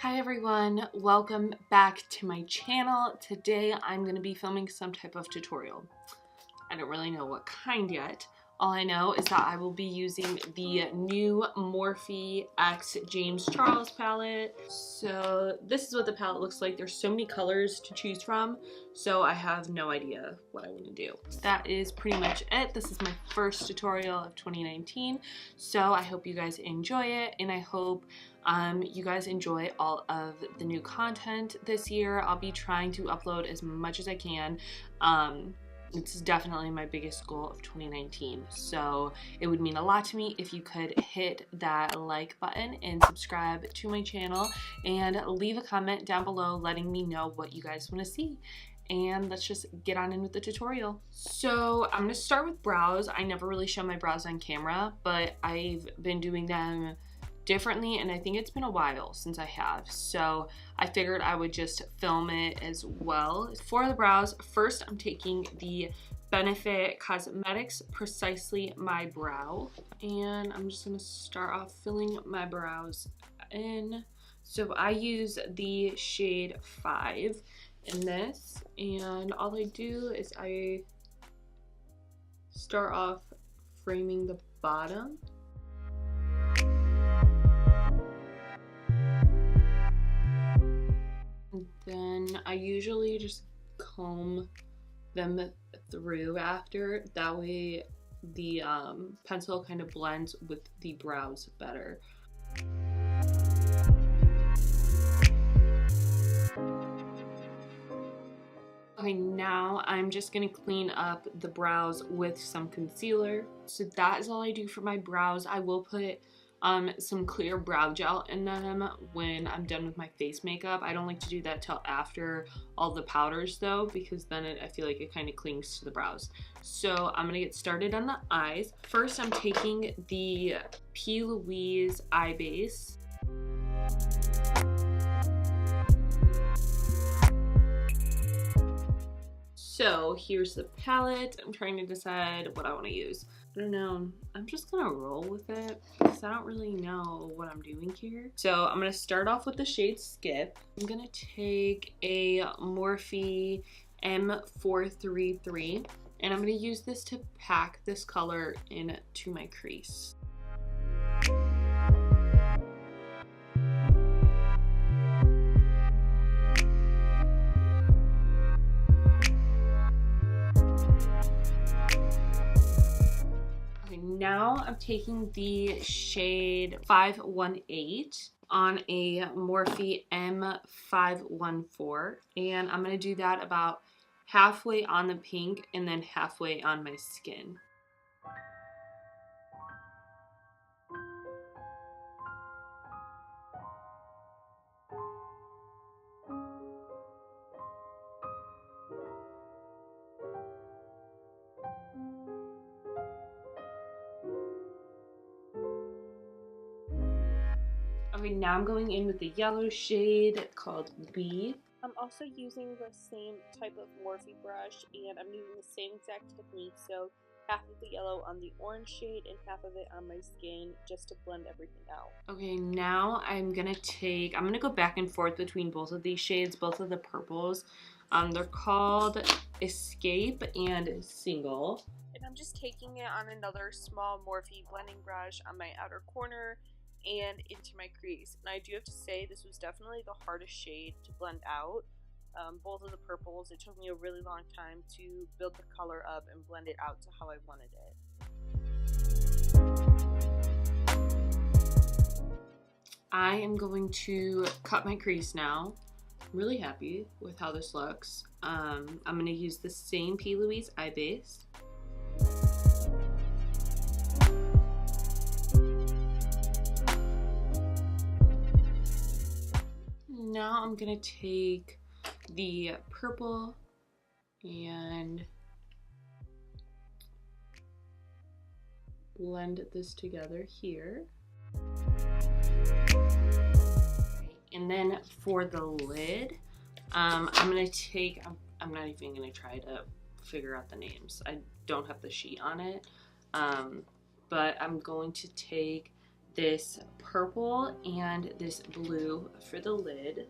Hi everyone, welcome back to my channel. Today I'm going to be filming some type of tutorial. I don't really know what kind yet. All I know is that I will be using the new Morphe X James Charles palette. So this is what the palette looks like. There's so many colors to choose from, so I have no idea what I want to do. That is pretty much it. This is my first tutorial of 2019, so I hope you guys enjoy it, and I hope you guys enjoy all of the new content this year. I'll be trying to upload as much as I can. It's definitely my biggest goal of 2019, so it would mean a lot to me if you could hit that like button and subscribe to my channel and leave a comment down below letting me know what you guys want to see. And let's just get on in with the tutorial. So I'm going to start with brows. I never really show my brows on camera, but I've been doing them differently, and I think it's been a while since I have, so I figured I would just film it as well. For the brows, first I'm taking the Benefit Cosmetics Precisely My Brow, and I'm just going to start off filling my brows in. So I use the shade 5 in this, and all I do is I start off framing the bottom. Then I usually just comb them through after. That way the pencil kind of blends with the brows better. Okay, now I'm just going to clean up the brows with some concealer. So that is all I do for my brows. I will put some clear brow gel in them when I'm done with my face makeup. I don't like to do that till after all the powders though, because then I feel like it kind of clings to the brows. So I'm gonna get started on the eyes. First I'm taking the P.Louise Eye Base. So here's the palette. I'm trying to decide what I want to use. I don't know. I'm just gonna roll with it because I don't really know what I'm doing here. So I'm gonna start off with the shade Skip. I'm gonna take a Morphe M433 and I'm gonna use this to pack this color into my crease. Now I'm taking the shade 518 on a Morphe M514, and I'm going to do that about halfway on the pink and then halfway on my skin. Okay, now I'm going in with the yellow shade called B. I'm also using the same type of Morphe brush, and I'm using the same exact technique, so half of the yellow on the orange shade and half of it on my skin, just to blend everything out. Okay, now I'm gonna go back and forth between both of these shades, both of the purples. They're called Escape and Single. And I'm just taking it on another small Morphe blending brush on my outer corner and into my crease. And I do have to say, this was definitely the hardest shade to blend out. Both of the purples, it took me a really long time to build the color up and blend it out to how I wanted it. I am going to cut my crease now. I'm really happy with how this looks. I'm going to use the same P.Louise Eye Base. Now I'm going to take the purple and blend this together here. And then for the lid, I'm going to take, I'm not even going to try to figure out the names. I don't have the sheet on it, but I'm going to take this purple and this blue for the lid.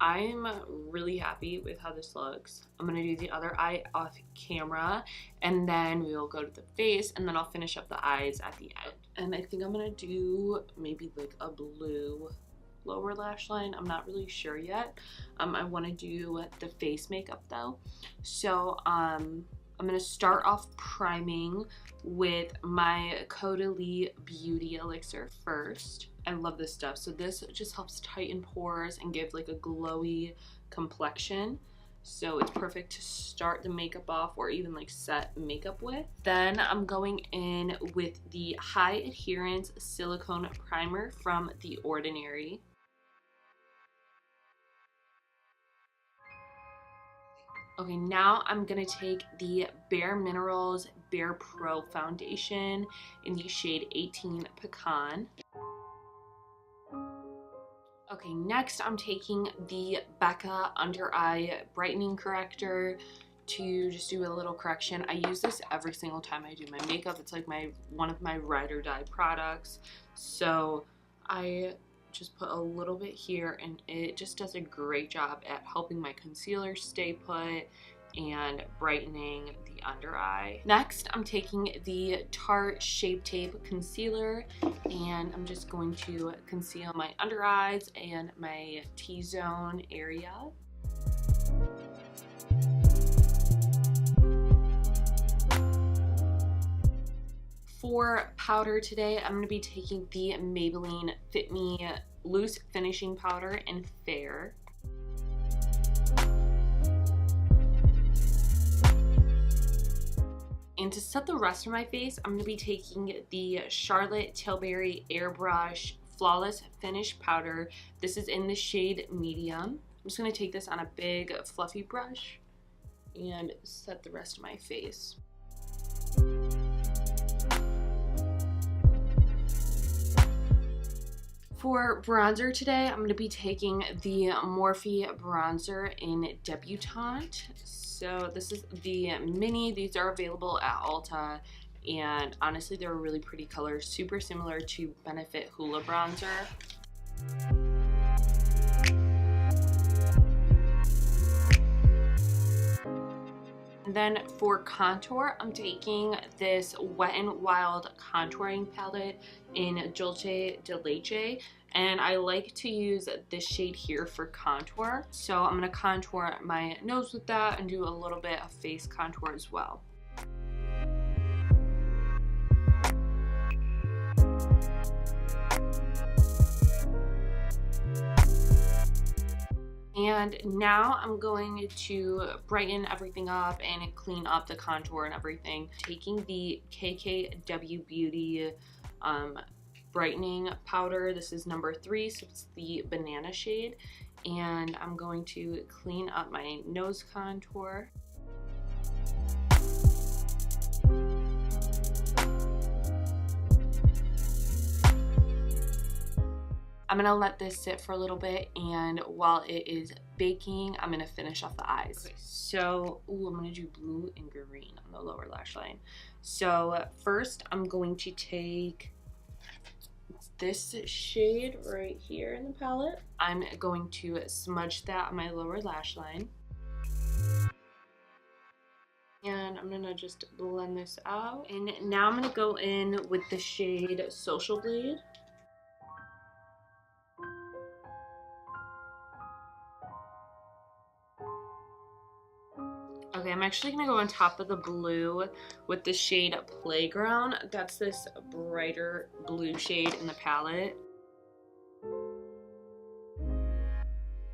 I'm really happy with how this looks. I'm gonna do the other eye off camera and then we will go to the face and then I'll finish up the eyes at the end. And I think I'm gonna do maybe like a blue lower lash line. I'm not really sure yet. I wanna do the face makeup though. So I'm gonna start off priming with my Caudalie Beauty Elixir first. I love this stuff. So this just helps tighten pores and give like a glowy complexion. So it's perfect to start the makeup off or even like set makeup with. Then I'm going in with the High Adherence Silicone Primer from The Ordinary. Okay, now I'm gonna take the Bare Minerals Bare Pro Foundation in the shade 18 Pecan. Okay, next I'm taking the Becca Under Eye Brightening Corrector to just do a little correction. I use this every single time I do my makeup. It's like one of my ride or die products. So I just put a little bit here and it just does a great job at helping my concealer stay put and brightening the under eye. Next, I'm taking the Tarte Shape Tape Concealer and I'm just going to conceal my under eyes and my T-zone area. For powder today, I'm going to be taking the Maybelline Fit Me Loose Finishing Powder in Fair. And to set the rest of my face, I'm going to be taking the Charlotte Tilbury Airbrush Flawless Finish Powder. This is in the shade Medium. I'm just going to take this on a big fluffy brush and set the rest of my face. For bronzer today, I'm going to be taking the Morphe bronzer in Debutante. So this is the mini. These are available at Ulta, and honestly, they're a really pretty color, super similar to Benefit Hoola bronzer. And then for contour, I'm taking this Wet n Wild contouring palette in Dulce de Leche, and I like to use this shade here for contour. So I'm going to contour my nose with that and do a little bit of face contour as well. And now I'm going to brighten everything up and clean up the contour and everything. Taking the KKW Beauty brightening powder. This is number 3, so it's the banana shade. And I'm going to clean up my nose contour. I'm gonna let this sit for a little bit, and while it is baking, I'm gonna finish off the eyes. Okay, so, I'm gonna do blue and green on the lower lash line. So first, I'm going to take this shade right here in the palette. I'm going to smudge that on my lower lash line. And I'm gonna just blend this out. And now I'm gonna go in with the shade Social Blade. Okay, I'm actually going to go on top of the blue with the shade Playground. That's this brighter blue shade in the palette.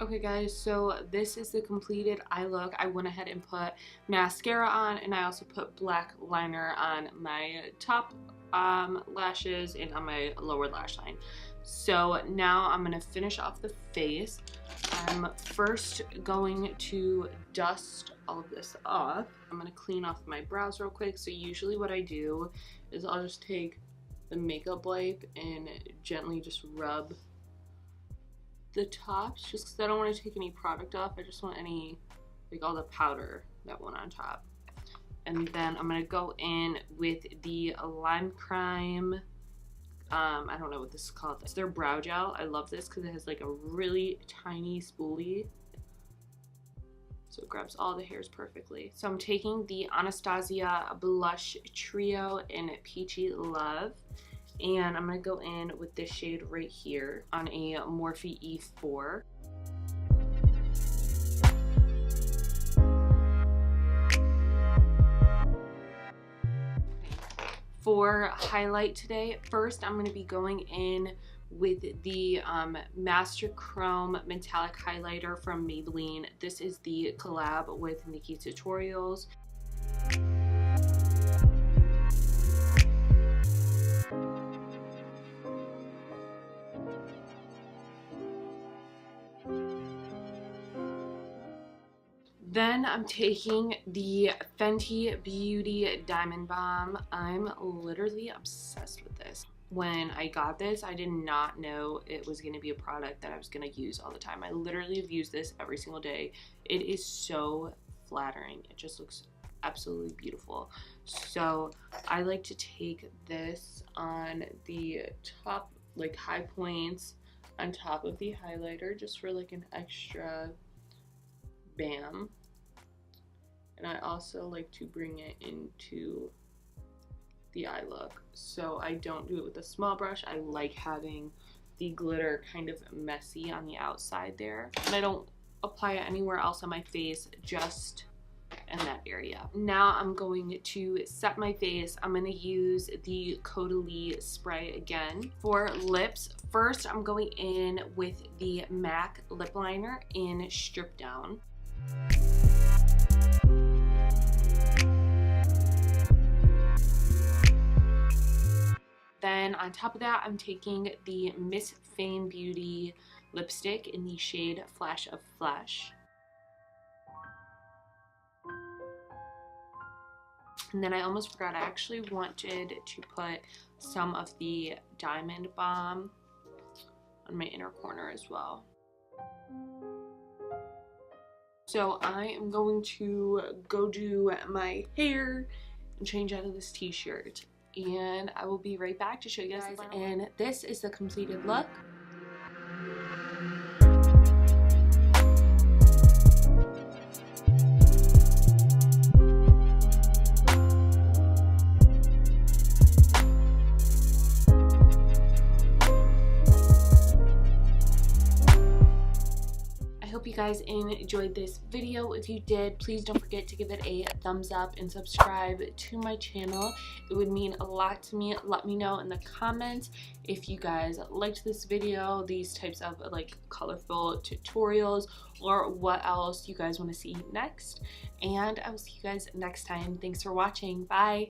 Okay guys, so this is the completed eye look. I went ahead and put mascara on, and I also put black liner on my top lashes and on my lower lash line. So now I'm going to finish off the face. I'm first going to dust all of this off. I'm going to clean off my brows real quick. So usually what I do is I'll just take the makeup wipe and gently just rub the tops, just because I don't want to take any product off. I just want any, like, all the powder that went on top. And then I'm going to go in with the Lime Crime, I don't know what this is called. It's their brow gel. I love this because it has like a really tiny spoolie. So it grabs all the hairs perfectly. So I'm taking the Anastasia Blush Trio in Peachy Love. And I'm going to go in with this shade right here on a Morphe E4. For highlight today, first I'm going to be going in with the Master Chrome Metallic Highlighter from Maybelline. This is the collab with Nikki Tutorials. Then I'm taking the Fenty Beauty Diamond Bomb. I'm literally obsessed with this. When I got this, I did not know it was going to be a product that I was going to use all the time. I literally have used this every single day. It is so flattering. It just looks absolutely beautiful. So I like to take this on the top, like high points on top of the highlighter, just for like an extra bam. And I also like to bring it into the eye look. So I don't do it with a small brush. I like having the glitter kind of messy on the outside there. And I don't apply it anywhere else on my face, just in that area. Now I'm going to set my face. I'm going to use the Caudalie spray again. For lips, first I'm going in with the MAC lip liner in Strip Down. Then on top of that, I'm taking the Miss Fame Beauty lipstick in the shade Flash of Flesh. And then I almost forgot, I actually wanted to put some of the Diamond Bomb on my inner corner as well. So I am going to go do my hair and change out of this t-shirt. And I will be right back to show you guys. And this is the completed look. Hope you guys enjoyed this video. If you did, please don't forget to give it a thumbs up and subscribe to my channel. It would mean a lot to me. Let me know in the comments if you guys liked this video, these types of like colorful tutorials, or what else you guys want to see next. And I will see you guys next time. Thanks for watching. Bye.